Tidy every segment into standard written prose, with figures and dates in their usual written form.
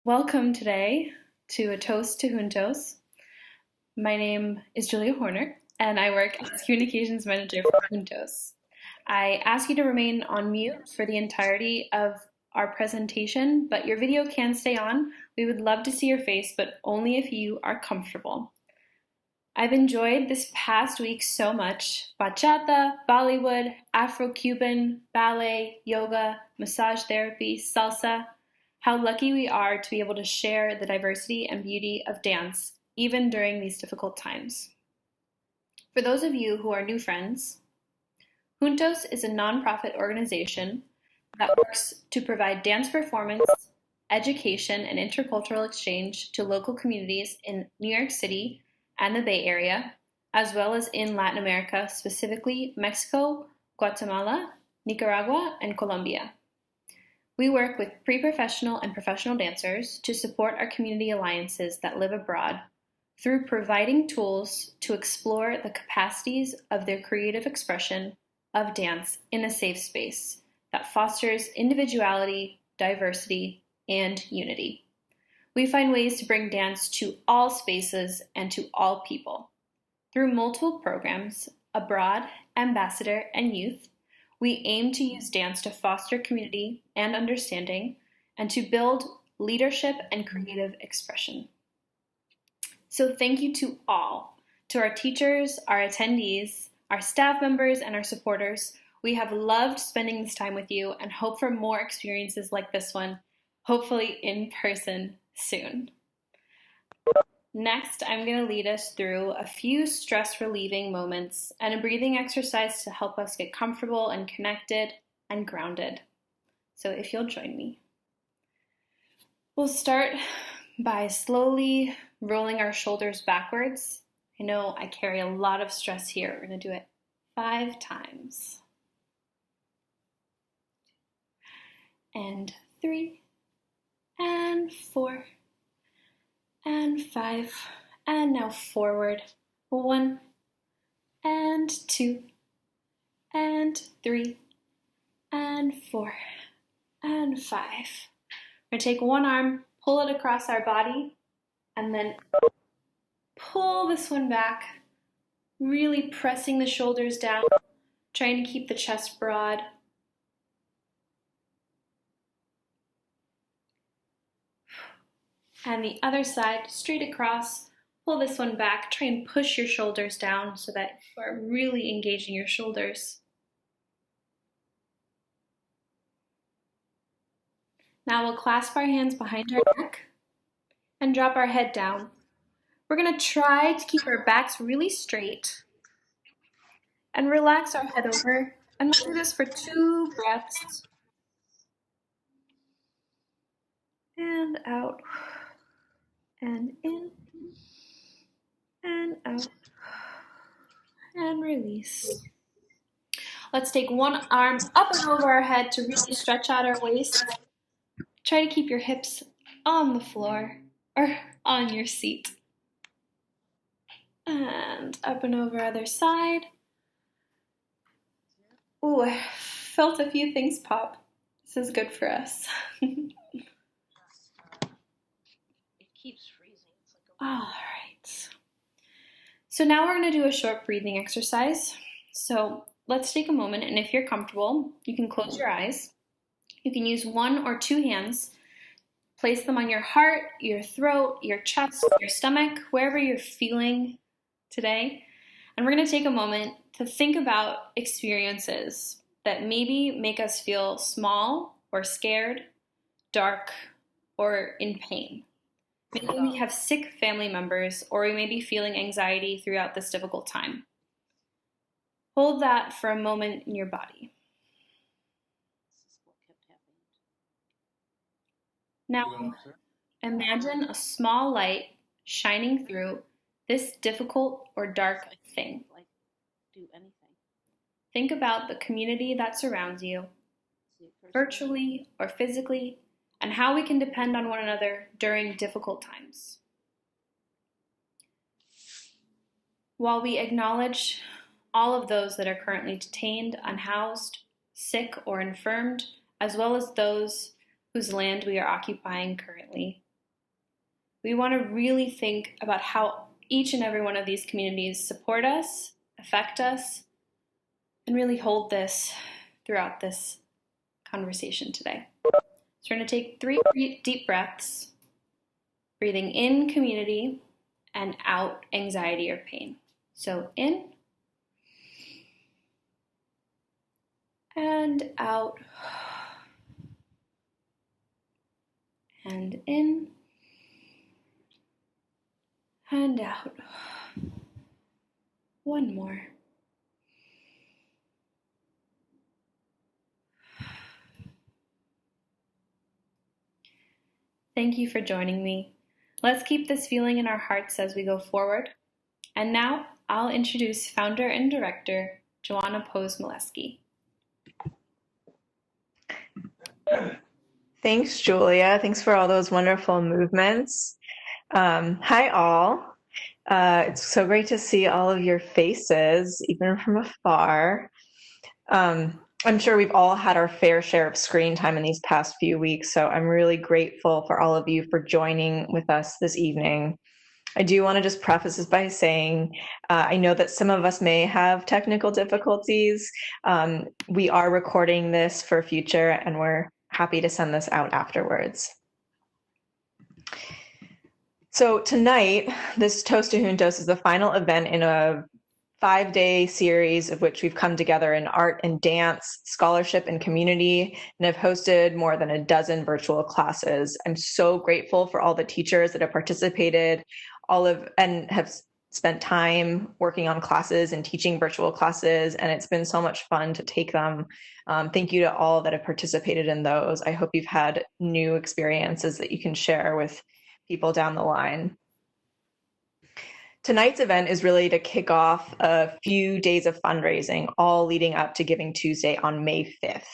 Welcome today to a Toast to Juntos. My name is Julia Horner, and I work as Communications Manager for Juntos. I ask you to remain on mute for the entirety of our presentation, but your video can stay on. We would love to see your face, but only if you are comfortable. I've enjoyed this past week so much. Bachata, Bollywood, Afro-Cuban, ballet, yoga, massage therapy, salsa. How lucky we are to be able to share the diversity and beauty of dance, even during these difficult times. For those of you who are new friends, Juntos is a nonprofit organization that works to provide dance performance, education, and intercultural exchange to local communities in New York City and the Bay Area, as well as in Latin America, specifically Mexico, Guatemala, Nicaragua, and Colombia. We work with pre-professional and professional dancers to support our community alliances that live abroad through providing tools to explore the capacities of their creative expression of dance in a safe space that fosters individuality, diversity, and unity. We find ways to bring dance to all spaces and to all people. Through multiple programs, abroad, ambassador, and youth, we aim to use dance to foster community and understanding and to build leadership and creative expression. So thank you to all, to our teachers, our attendees, our staff members, and our supporters. We have loved spending this time with you and hope for more experiences like this one, hopefully in person soon. Next, I'm going to lead us through a few stress-relieving moments and a breathing exercise to help us get comfortable and connected and grounded. So if you'll join me. We'll start by slowly rolling our shoulders backwards. I know I carry a lot of stress here. We're going to do it 5 times. And 3, and 4, and 5, and now forward. 1, and 2, and 3, and 4, and 5. We're going to take one arm, pull it across our body, and then pull this one back, really pressing the shoulders down, trying to keep the chest broad. And the other side, straight across, pull this one back, try and push your shoulders down so that you are really engaging your shoulders. Now we'll clasp our hands behind our neck and drop our head down. We're going to try to keep our backs really straight and relax our head over, and we'll do this for 2 breaths. And out. And in, and out, and release. Let's take one arm up and over our head to really stretch out our waist. Try to keep your hips on the floor or on your seat. And up and over other side. Ooh, I felt a few things pop. This is good for us. Keeps freezing. It's like All right. So now we're going to do a short breathing exercise. So let's take a moment, and if you're comfortable, you can close your eyes. You can use 1 or 2 hands. Place them on your heart, your throat, your chest, your stomach, wherever you're feeling today. And we're going to take a moment to think about experiences that maybe make us feel small or scared, dark, or in pain. Maybe we have sick family members, or we may be feeling anxiety throughout this difficult time. Hold that for a moment in your body. this is what kept happening. Now, imagine a small light shining through this difficult or dark thing. Like, do anything. Think about the community that surrounds you, virtually or physically, and how we can depend on one another during difficult times. While we acknowledge all of those that are currently detained, unhoused, sick, or infirmed, as well as those whose land we are occupying currently, We want to really think about how each and every one of these communities support us, affect us, and really hold this throughout this conversation today. So we're going to take 3 deep breaths, breathing in community and out anxiety or pain. So in and out, and in and out. One more. Thank you for joining me. Let's keep this feeling in our hearts as we go forward. And now I'll introduce founder and director Joanna Pose-Molesky. Thanks, Julia. Thanks for all those wonderful movements. Hi, all. It's so great to see all of your faces, even from afar. I'm sure we've all had our fair share of screen time in these past few weeks, so I'm really grateful for all of you for joining with us this evening. I do want to just preface this by saying I know that some of us may have technical difficulties. We are recording this for future, and we're happy to send this out afterwards. So tonight, this Toast to Juntos is the final event in a 5-day series of which we've come together in art and dance, scholarship and community, and have hosted more than a dozen virtual classes. I'm so grateful for all the teachers that have participated, and have spent time working on classes and teaching virtual classes, and it's been so much fun to take them. Thank you to all that have participated in those. I hope you've had new experiences that you can share with people down the line. Tonight's event is really to kick off a few days of fundraising, all leading up to Giving Tuesday on May 5th.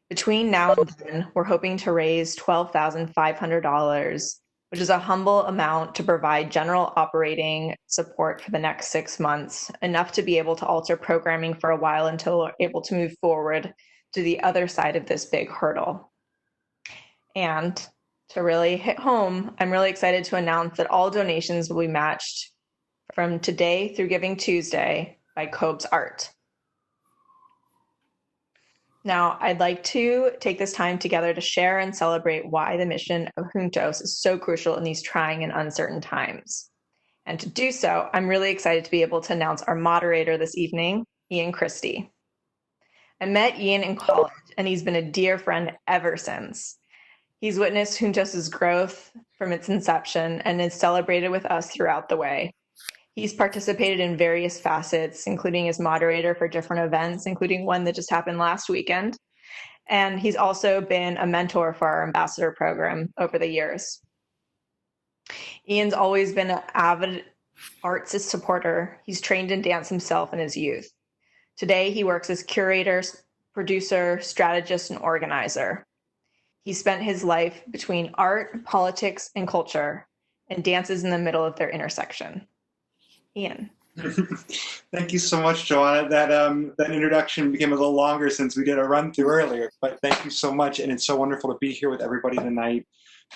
Between now and then, we're hoping to raise $12,500, which is a humble amount to provide general operating support for the next 6 months, enough to be able to alter programming for a while until we're able to move forward to the other side of this big hurdle. And to really hit home, I'm really excited to announce that all donations will be matched from today through Giving Tuesday by Cobb's Art. Now, I'd like to take this time together to share and celebrate why the mission of Juntos is so crucial in these trying and uncertain times. And to do so, I'm really excited to be able to announce our moderator this evening, Ian Christie. I met Ian in college, and he's been a dear friend ever since. He's witnessed Juntos's growth from its inception and is celebrated with us throughout the way. He's participated in various facets, including as moderator for different events, including one that just happened last weekend. And he's also been a mentor for our ambassador program over the years. Ian's always been an avid arts supporter. He's trained in dance himself in his youth. Today, he works as curator, producer, strategist, and organizer. He spent his life between art, politics, and culture, and dances in the middle of their intersection. Ian. Thank you so much, Joanna. That introduction became a little longer since we did a run through earlier, but thank you so much, and it's so wonderful to be here with everybody tonight.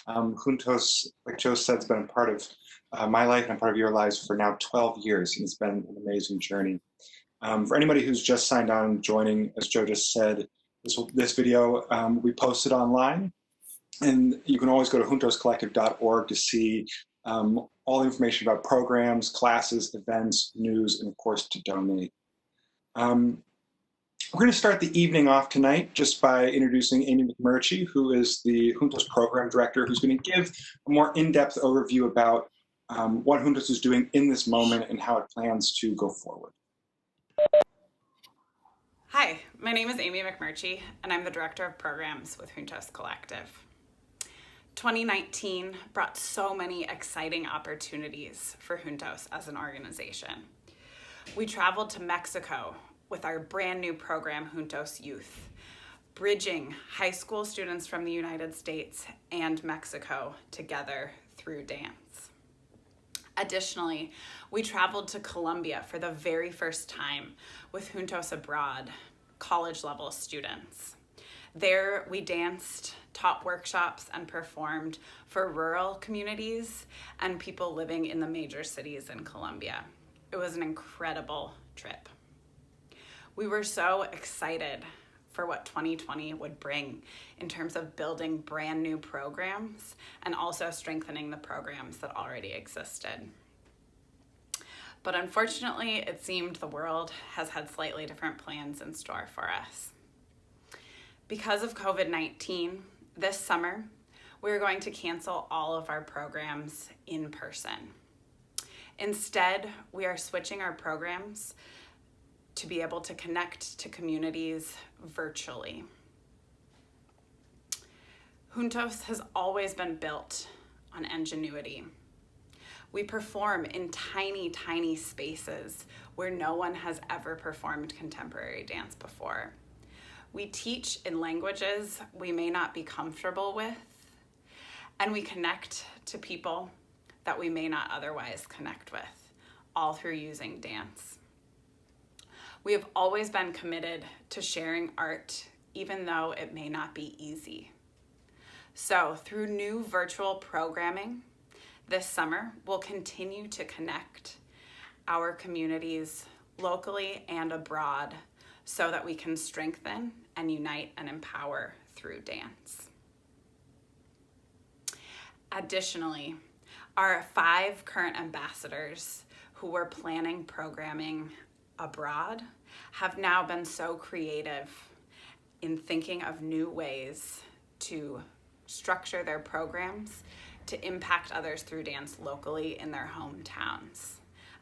Juntos, like Joe said, has been a part of my life and a part of your lives for now 12 years, and it's been an amazing journey. For anybody who's just signed on and joining, as Joe just said, this video will be posted online, and you can always go to juntoscollective.org to see all the information about programs, classes, events, news, and of course to donate. We're going to start the evening off tonight just by introducing Amy McMurtry, who is the Juntos Program Director, who's going to give a more in-depth overview about what Juntos is doing in this moment and how it plans to go forward. Hi, my name is Amy McMurtry, and I'm the Director of Programs with Juntos Collective. 2019 brought so many exciting opportunities for Juntos as an organization. We traveled to Mexico with our brand new program, Juntos Youth, bridging high school students from the United States and Mexico together through dance. Additionally, we traveled to Colombia for the very first time with Juntos Abroad, college-level students. There, we danced taught workshops, and performed for rural communities and people living in the major cities in Colombia. It was an incredible trip. We were so excited for what 2020 would bring in terms of building brand new programs and also strengthening the programs that already existed. But unfortunately, it seemed the world has had slightly different plans in store for us. Because of COVID-19, this summer, we're going to cancel all of our programs in person. Instead, we are switching our programs to be able to connect to communities virtually. Juntos has always been built on ingenuity. We perform in tiny, tiny spaces where no one has ever performed contemporary dance before. We teach in languages we may not be comfortable with, and we connect to people that we may not otherwise connect with, all through using dance. We have always been committed to sharing art, even though it may not be easy. So through new virtual programming, this summer, we'll continue to connect our communities locally and abroad so that we can strengthen and unite and empower through dance. Additionally, our 5 current ambassadors who were planning programming abroad have now been so creative in thinking of new ways to structure their programs to impact others through dance locally in their hometowns.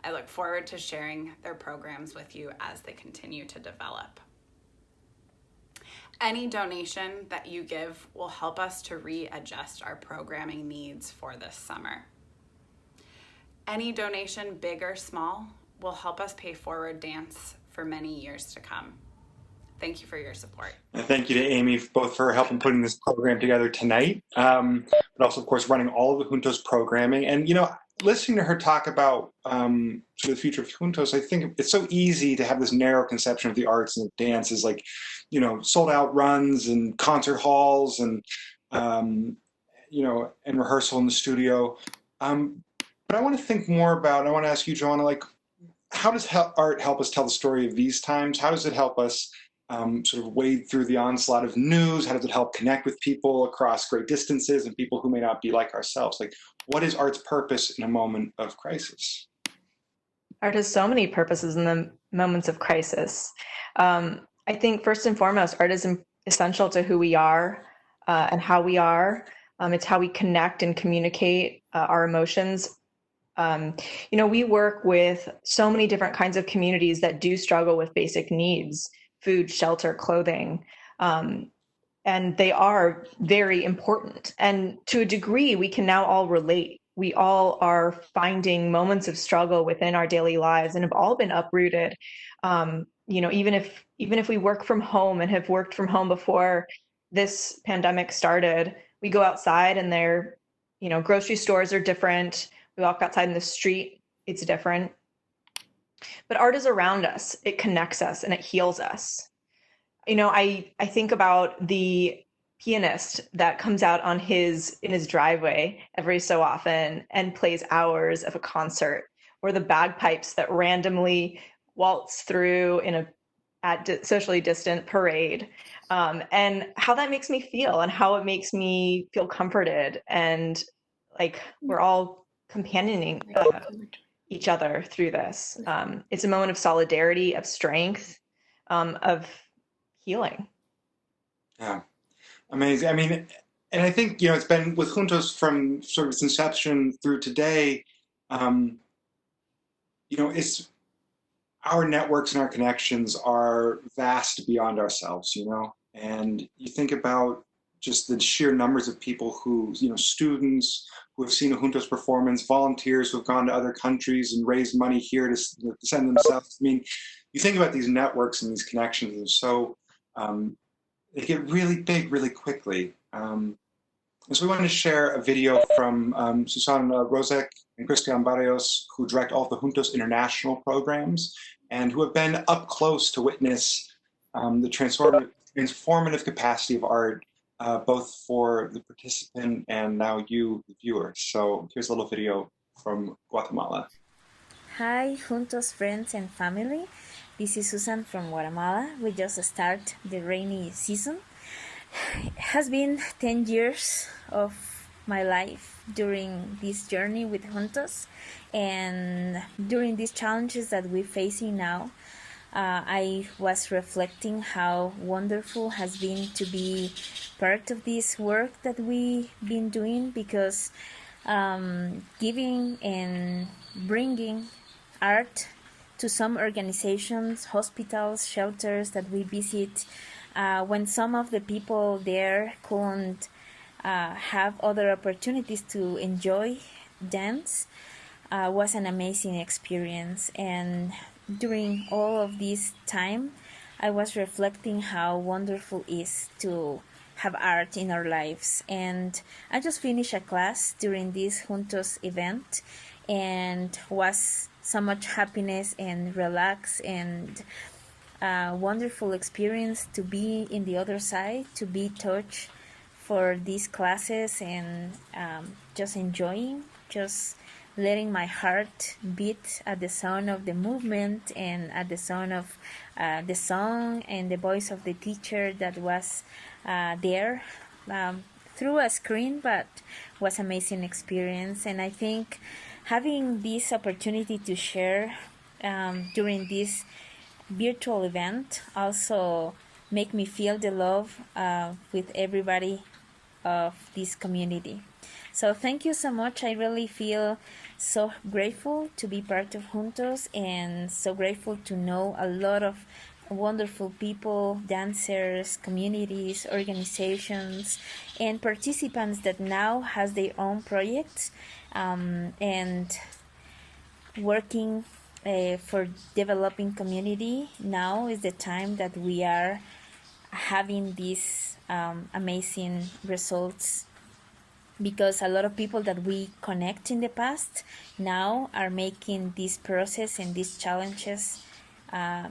I look forward to sharing their programs with you as they continue to develop. Any donation that you give will help us to readjust our programming needs for this summer. Any donation, big or small, will help us pay forward dance for many years to come. Thank you for your support. And thank you to Amy both for helping putting this program together tonight, but also, of course, running all of the Juntos programming. And, you know, listening to her talk about sort of the future of Juntos, I think it's so easy to have this narrow conception of the arts and dance as like, you know, sold out runs and concert halls and, you know, and rehearsal in the studio. But I want to think more about, I want to ask you, Joanna, like, how does art help us tell the story of these times? How does it help us sort of wade through the onslaught of news? How does it help connect with people across great distances and people who may not be like ourselves? Like, what is art's purpose in a moment of crisis? Art has so many purposes in the moments of crisis. I think first and foremost, art is essential to who we are and how we are. It's how we connect and communicate our emotions. You know, we work with so many different kinds of communities that do struggle with basic needs, food, shelter, clothing, and they are very important. And to a degree, we can now all relate. We all are finding moments of struggle within our daily lives and have all been uprooted. You know, even if we work from home and have worked from home before this pandemic started, we go outside and they're, you know, grocery stores are different. We walk outside in the street, it's different. But art is around us, it connects us and it heals us. You know, I think about the pianist that comes out in his driveway every so often and plays hours of a concert, or the bagpipes that randomly waltz through at socially distant parade, and how that makes me feel and how it makes me feel comforted and like we're all companioning each other through this. It's a moment of solidarity, of strength, of healing. Yeah, amazing. I mean, and I think, you know, it's been with Juntos from sort of its inception through today, you know, it's our networks and our connections are vast beyond ourselves, you know, and you think about just the sheer numbers of people who, you know, students who have seen a Juntos performance, volunteers who have gone to other countries and raised money here to send themselves. I mean, you think about these networks and these connections, and so they get really big really quickly. And so we wanted to share a video from Susana Rozek and Christian Barrios, who direct all the Juntos international programs and who have been up close to witness the transformative capacity of art both for the participant and now you, the viewer. So here's a little video from Guatemala. Hi, Juntos friends and family. This is Susan from Guatemala. We just start the rainy season. It has been 10 years of my life during this journey with Juntos, and during these challenges that we're facing now, I was reflecting how wonderful has been to be part of this work that we've been doing, because giving and bringing art to some organizations, hospitals, shelters that we visit, when some of the people there couldn't have other opportunities to enjoy dance, was an amazing experience. And during all of this time, I was reflecting how wonderful it is to have art in our lives. And I just finished a class during this Juntos event, and was so much happiness and relax and wonderful experience to be in the other side, to be touched for these classes, and just enjoying, just letting my heart beat at the sound of the movement and at the sound of the song and the voice of the teacher that was there through a screen, but was amazing experience. And I think having this opportunity to share during this virtual event also make me feel the love with everybody of this community. So thank you so much. I really feel so grateful to be part of Juntos, and so grateful to know a lot of wonderful people, dancers, communities, organizations, and participants that now has their own projects and working for developing community. Now is the time that we are having these amazing results, because a lot of people that we connect in the past now are making this process and these challenges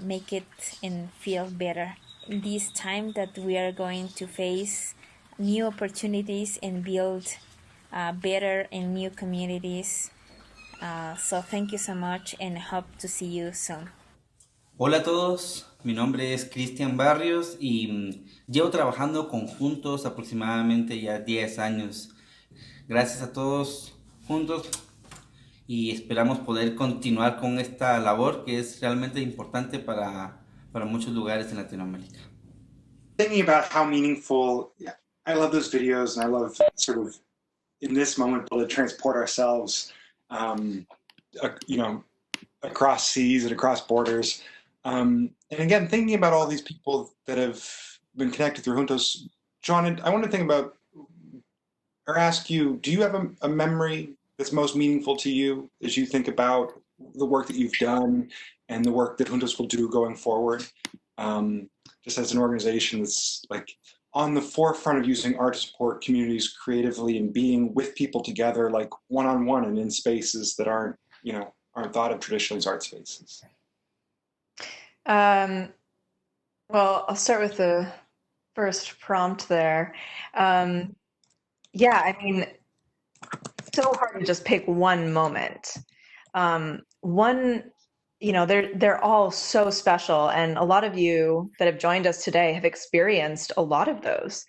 make it and feel better. In this time that we are going to face new opportunities and build better and new communities. So thank you so much, and hope to see you soon. Hola a todos, mi nombre es Cristian Barrios y llevo trabajando con Juntos aproximadamente ya 10 años. Gracias a todos juntos y esperamos poder continuar con esta labor que es realmente importante para muchos lugares en Latinoamérica. Thinking about how meaningful, I love those videos, and I love sort of in this moment to transport ourselves, across seas and across borders. And again, thinking about all these people that have been connected through Juntos, John, I want to think about or ask you, do you have a memory that's most meaningful to you as you think about the work that you've done and the work that Juntos will do going forward? Just as an organization that's like on the forefront of using art to support communities creatively and being with people together, like one-on-one and in spaces that aren't thought of traditionally as art spaces. Well, I'll start with the first prompt there. Yeah, I mean, so hard to just pick one moment. They're all so special, and a lot of you that have joined us today have experienced a lot of those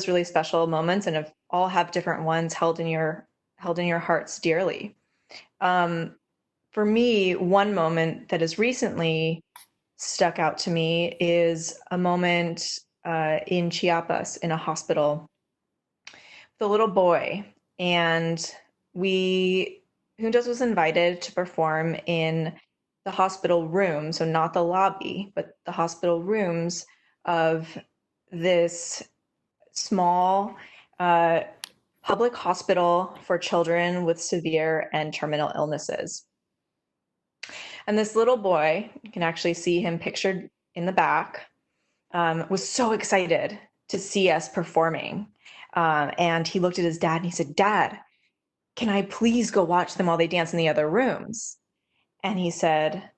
really special moments, and all have different ones held in your hearts dearly. For me, one moment that has recently stuck out to me is a moment in Chiapas in a hospital with a little boy, and Juntos was invited to perform in the hospital room, so not the lobby, but the hospital rooms of this small public hospital for children with severe and terminal illnesses. And this little boy, you can actually see him pictured in the back, was so excited to see us performing. And he looked at his dad and he said, "Dad, can I please go watch them while they dance in the other rooms?" And he said,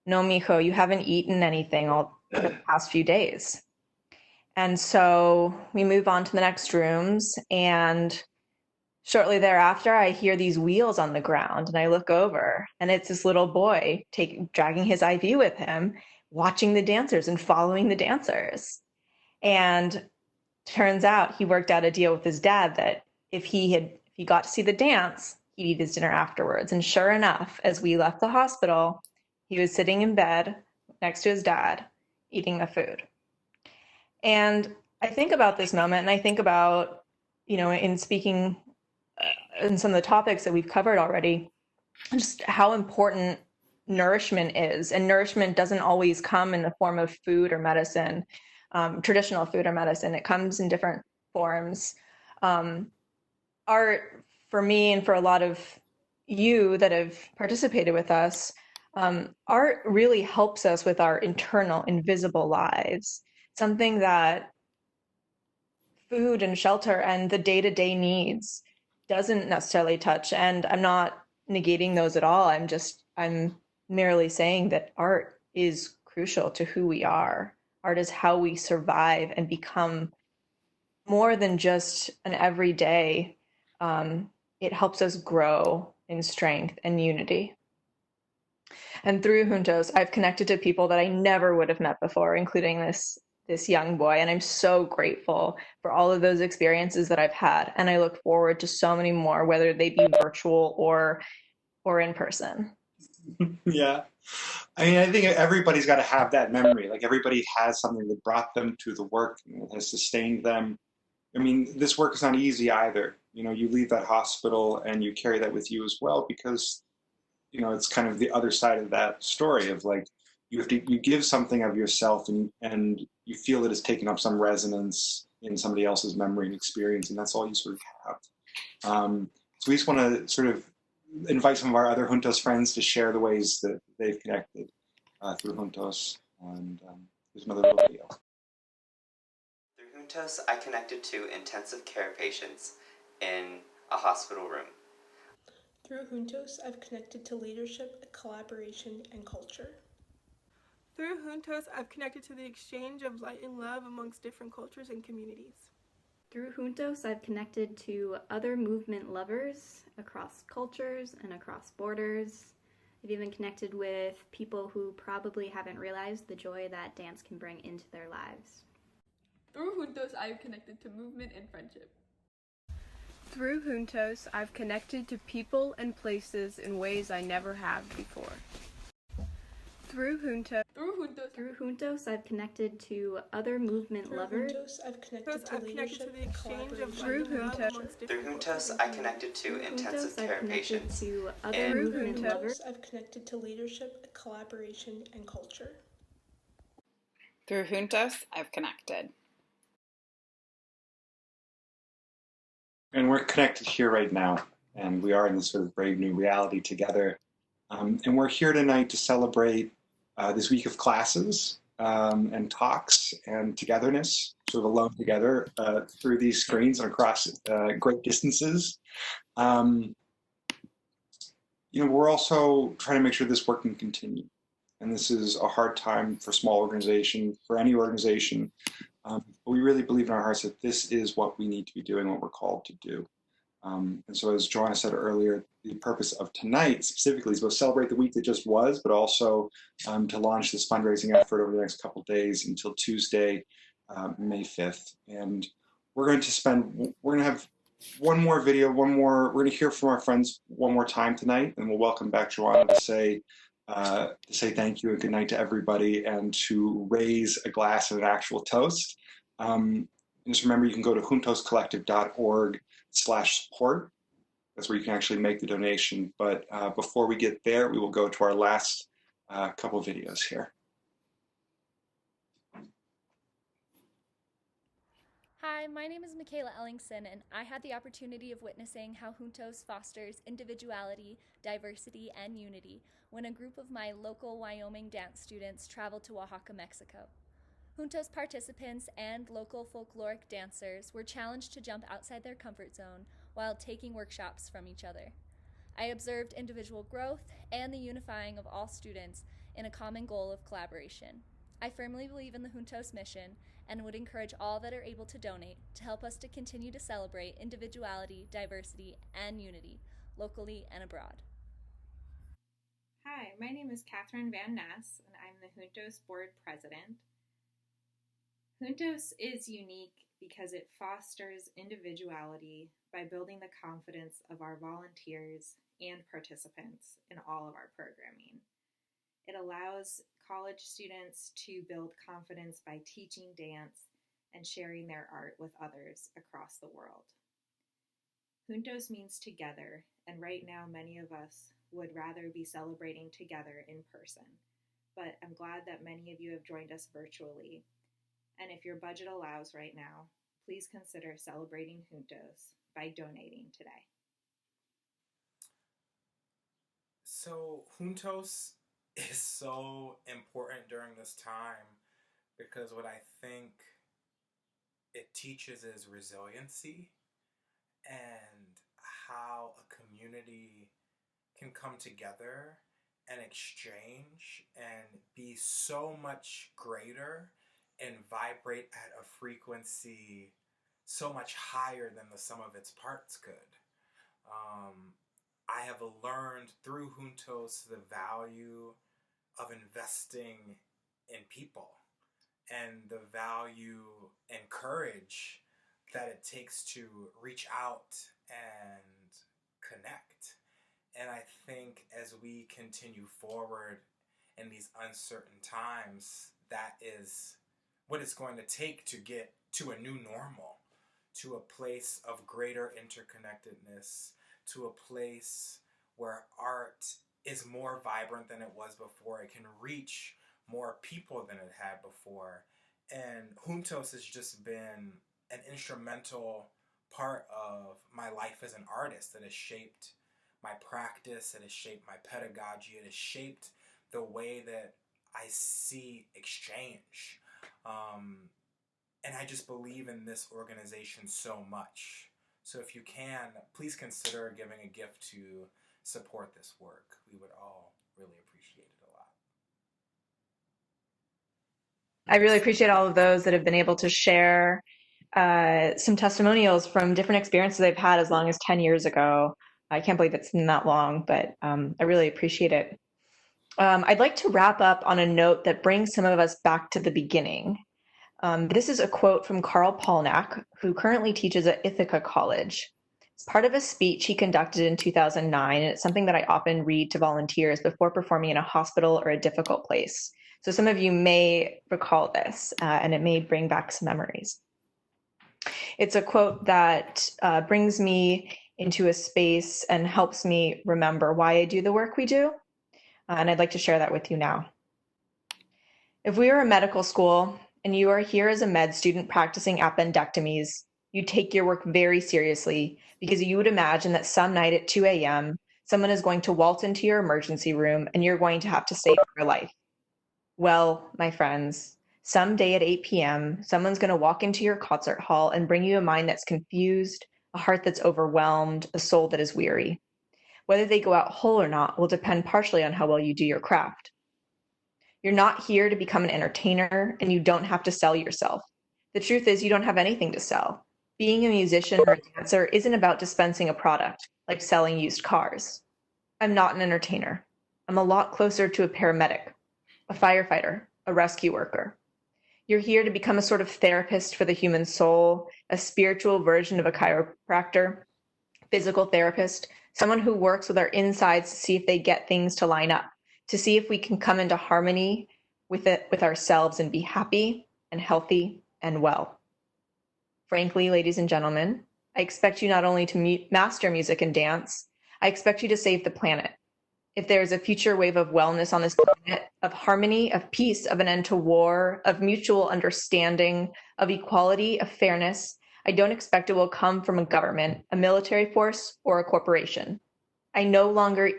"No, mijo, you haven't eaten anything all the past few days." And so we move on to the next rooms, and shortly thereafter, I hear these wheels on the ground, and I look over, and it's this little boy dragging his IV with him, watching the dancers and following the dancers. And turns out he worked out a deal with his dad that if he got to see the dance, he'd eat his dinner afterwards. And sure enough, as we left the hospital, he was sitting in bed next to his dad, eating the food. And I think about this moment, and I think about, in speaking in some of the topics that we've covered already, just how important nourishment is. And nourishment doesn't always come in the form of food or medicine, traditional food or medicine. It comes in different forms. Art, for me and for a lot of you that have participated with us, art really helps us with our internal invisible lives, something that food and shelter and the day-to-day needs doesn't necessarily touch. And I'm not negating those at all. I'm merely saying that art is crucial to who we are. Art is how we survive and become more than just an everyday. It helps us grow in strength and unity. And through Juntos, I've connected to people that I never would have met before, including this young boy. And I'm so grateful for all of those experiences that I've had. And I look forward to so many more, whether they be virtual or in person. Yeah. I mean, I think everybody's got to have that memory. Like everybody has something that brought them to the work and has sustained them. I mean, this work is not easy either. You leave that hospital and you carry that with you as well, because, it's kind of the other side of that story of like, you give something of yourself and you feel that it's taken up some resonance in somebody else's memory and experience, and that's all you sort of have. So we just want to sort of invite some of our other Juntos friends to share the ways that they've connected through Juntos. And here's another little video. Through Juntos, I connected to intensive care patients in a hospital room. Through Juntos, I've connected to leadership, collaboration, and culture. Through Juntos, I've connected to the exchange of light and love amongst different cultures and communities. Through Juntos, I've connected to other movement lovers across cultures and across borders. I've even connected with people who probably haven't realized the joy that dance can bring into their lives. Through Juntos, I've connected to movement and friendship. Through Juntos, I've connected to people and places in ways I never have before. Through Juntos, I've connected to other movement lovers. Through Juntos, I've connected to leadership, the exchange of Through Juntos. Through Juntos, I connected to intensive care patients. To other And movement Juntos, lovers. I've connected to leadership, collaboration, and culture. Through Juntos, I've connected. And we're connected here right now, and we are in this sort of brave new reality together. And we're here tonight to celebrate this week of classes and talks and togetherness, sort of alone together through these screens and across great distances. We're also trying to make sure this work can continue. And this is a hard time for small organization, for any organization. But we really believe in our hearts that this is what we need to be doing, what we're called to do. And so as Joanna said earlier, the purpose of tonight specifically is to celebrate the week that just was, but also to launch this fundraising effort over the next couple of days until Tuesday, May 5th. And we're going to have one more video, we're going to hear from our friends one more time tonight, and we'll welcome back Joanna to say thank you and good night to everybody, and to raise a glass and an actual toast. And just remember, you can go to juntoscollective.org/support. That's where you can actually make the donation. But before we get there, we will go to our last couple videos here. Hi, my name is Michaela Ellingson, and I had the opportunity of witnessing how Juntos fosters individuality, diversity, and unity when a group of my local Wyoming dance students traveled to Oaxaca, Mexico. Juntos participants and local folkloric dancers were challenged to jump outside their comfort zone while taking workshops from each other. I observed individual growth and the unifying of all students in a common goal of collaboration. I firmly believe in the Juntos mission and would encourage all that are able to donate to help us to continue to celebrate individuality, diversity, and unity, locally and abroad. Hi, my name is Catherine Van Ness, and I'm the Juntos Board President. Juntos is unique because it fosters individuality by building the confidence of our volunteers and participants in all of our programming. It allows college students to build confidence by teaching dance and sharing their art with others across the world. Juntos means together, and right now many of us would rather be celebrating together in person, but I'm glad that many of you have joined us virtually. And if your budget allows right now, please consider celebrating Juntos by donating today. So Juntos is so important during this time because what I think it teaches is resiliency and how a community can come together and exchange and be so much greater and vibrate at a frequency so much higher than the sum of its parts could. I have learned through Juntos the value of investing in people and the value and courage that it takes to reach out and connect. And I think as we continue forward in these uncertain times, that is what it's going to take to get to a new normal, to a place of greater interconnectedness, to a place where art is more vibrant than it was before. It can reach more people than it had before. And Juntos has just been an instrumental part of my life as an artist that has shaped my practice, it has shaped my pedagogy, it has shaped the way that I see exchange. And I just believe in this organization so much. So if you can, please consider giving a gift to support this work. We would all really appreciate it a lot. I really appreciate all of those that have been able to share some testimonials from different experiences they've had as long as 10 years ago. I can't believe it's been that long, but I really appreciate it. I'd like to wrap up on a note that brings some of us back to the beginning. This is a quote from Carl Polnack, who currently teaches at Ithaca College. It's part of a speech he conducted in 2009, and it's something that I often read to volunteers before performing in a hospital or a difficult place. So some of you may recall this, and it may bring back some memories. It's a quote that brings me into a space and helps me remember why I do the work we do, and I'd like to share that with you now. If we were a medical school and you are here as a med student practicing appendectomies, you take your work very seriously because you would imagine that some night at 2 a.m., someone is going to waltz into your emergency room and you're going to have to save their life. Well, my friends, someday at 8 p.m., someone's going to walk into your concert hall and bring you a mind that's confused, a heart that's overwhelmed, a soul that is weary. Whether they go out whole or not will depend partially on how well you do your craft. You're not here to become an entertainer, and you don't have to sell yourself. The truth is, you don't have anything to sell. Being a musician or a dancer isn't about dispensing a product, like selling used cars. I'm not an entertainer. I'm a lot closer to a paramedic, a firefighter, a rescue worker. You're here to become a sort of therapist for the human soul, a spiritual version of a chiropractor, physical therapist, someone who works with our insides to see if they get things to line up, to see if we can come into harmony with ourselves and be happy and healthy and well. Frankly, ladies and gentlemen, I expect you not only to master music and dance, I expect you to save the planet. If there is a future wave of wellness on this planet, of harmony, of peace, of an end to war, of mutual understanding, of equality, of fairness, I don't expect it will come from a government, a military force, or a corporation. I no longer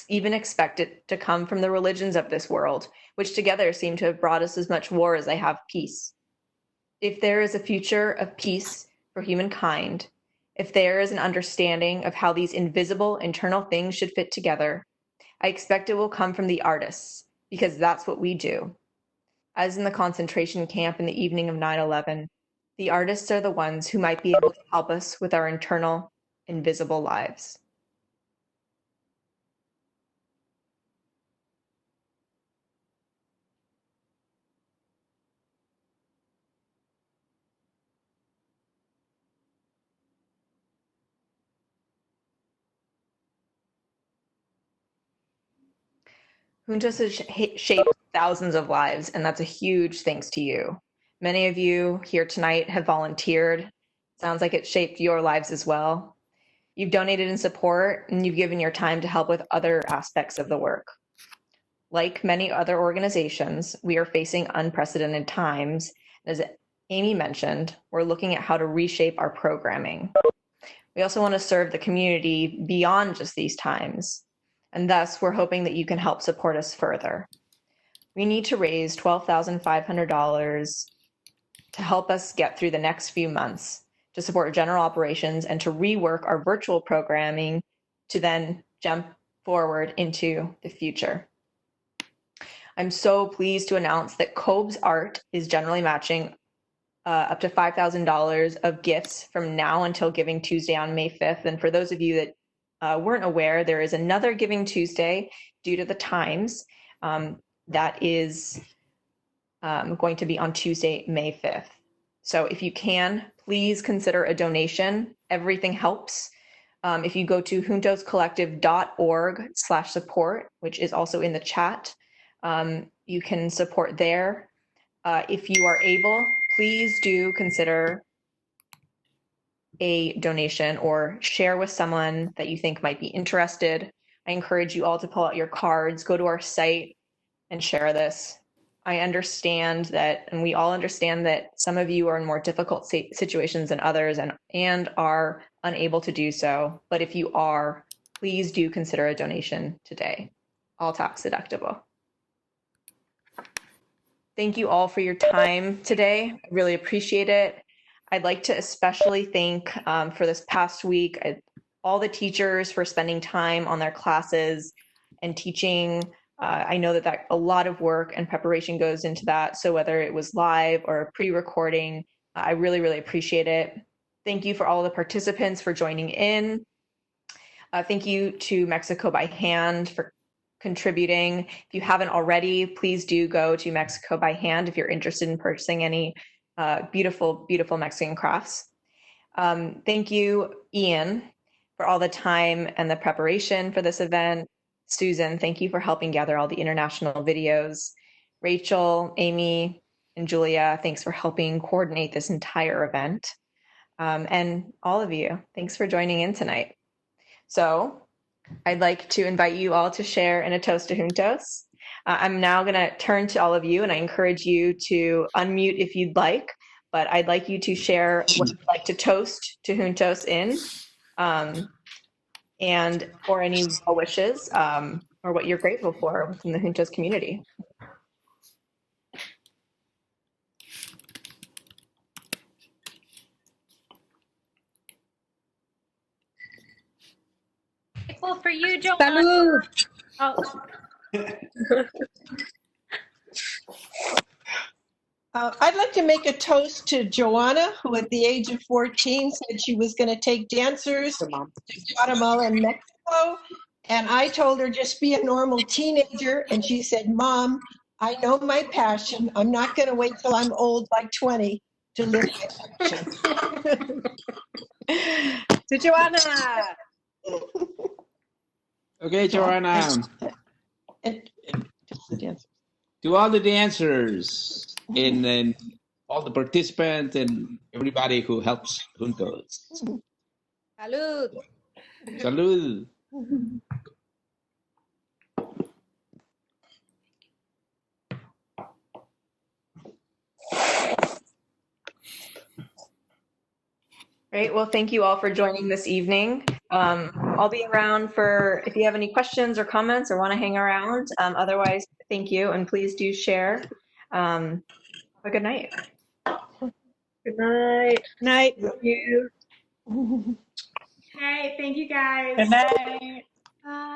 even expect it to come from the religions of this world, which together seem to have brought us as much war as they have peace. If there is a future of peace for humankind, if there is an understanding of how these invisible internal things should fit together, I expect it will come from the artists, because that's what we do. As in the concentration camp in the evening of 9/11, the artists are the ones who might be able to help us with our internal, invisible lives. Juntos has shaped thousands of lives, and that's a huge thanks to you. Many of you here tonight have volunteered. Sounds like it shaped your lives as well. You've donated in support, and you've given your time to help with other aspects of the work. Like many other organizations, we are facing unprecedented times. As Amy mentioned, we're looking at how to reshape our programming. We also want to serve the community beyond just these times, and thus we're hoping that you can help support us further. We need to raise $12,500 to help us get through the next few months, to support general operations and to rework our virtual programming to then jump forward into the future. I'm so pleased to announce that Cobe's Art is generally matching up to $5,000 of gifts from now until Giving Tuesday on May 5th. And for those of you that weren't aware, there is another Giving Tuesday due to the times that is going to be on Tuesday, May 5th. So if you can, please consider a donation. Everything helps. If you go to juntoscollective.org/support, which is also in the chat, you can support there. If you are able, please do consider a donation or share with someone that you think might be interested. I encourage you all to pull out your cards, go to our site and share this. I understand that, and we all understand that some of you are in more difficult situations than others and are unable to do so. But if you are, please do consider a donation today, all tax deductible. Thank you all for your time today. I really appreciate it. I'd like to especially thank for this past week, all the teachers for spending time on their classes and teaching. I know that a lot of work and preparation goes into that. So whether it was live or pre-recording, I really, really appreciate it. Thank you for all the participants for joining in. Thank you to Mexico by Hand for contributing. If you haven't already, please do go to Mexico by Hand if you're interested in purchasing any beautiful, beautiful Mexican crafts. Thank you, Ian, for all the time and the preparation for this event. Susan, thank you for helping gather all the international videos. Rachel, Amy, and Julia, thanks for helping coordinate this entire event. And all of you, thanks for joining in tonight. So I'd like to invite you all to share in a toast to Juntos. I'm now going to turn to all of you, and I encourage you to unmute if you'd like, but I'd like you to share what you'd like to toast to Juntos in, and or any well wishes, or what you're grateful for within the Juntos community. Grateful for you, Joanna. Oh. I'd like to make a toast to Joanna, who at the age of 14 said she was going to take dancers to Guatemala and Mexico. And I told her, just be a normal teenager. And she said, Mom, I know my passion. I'm not going to wait till I'm old, like 20, to live my passion. To Joanna. Okay, Joanna. And the dancers. To all the dancers and all the participants and everybody who helps Juntos. Salud. Salud. Great. Well, thank you all for joining this evening. I'll be around for if you have any questions or comments or want to hang around. Otherwise, thank you, and please do share. Have a good night. Good night. Night. Thank you. Hey, thank you guys. Good night.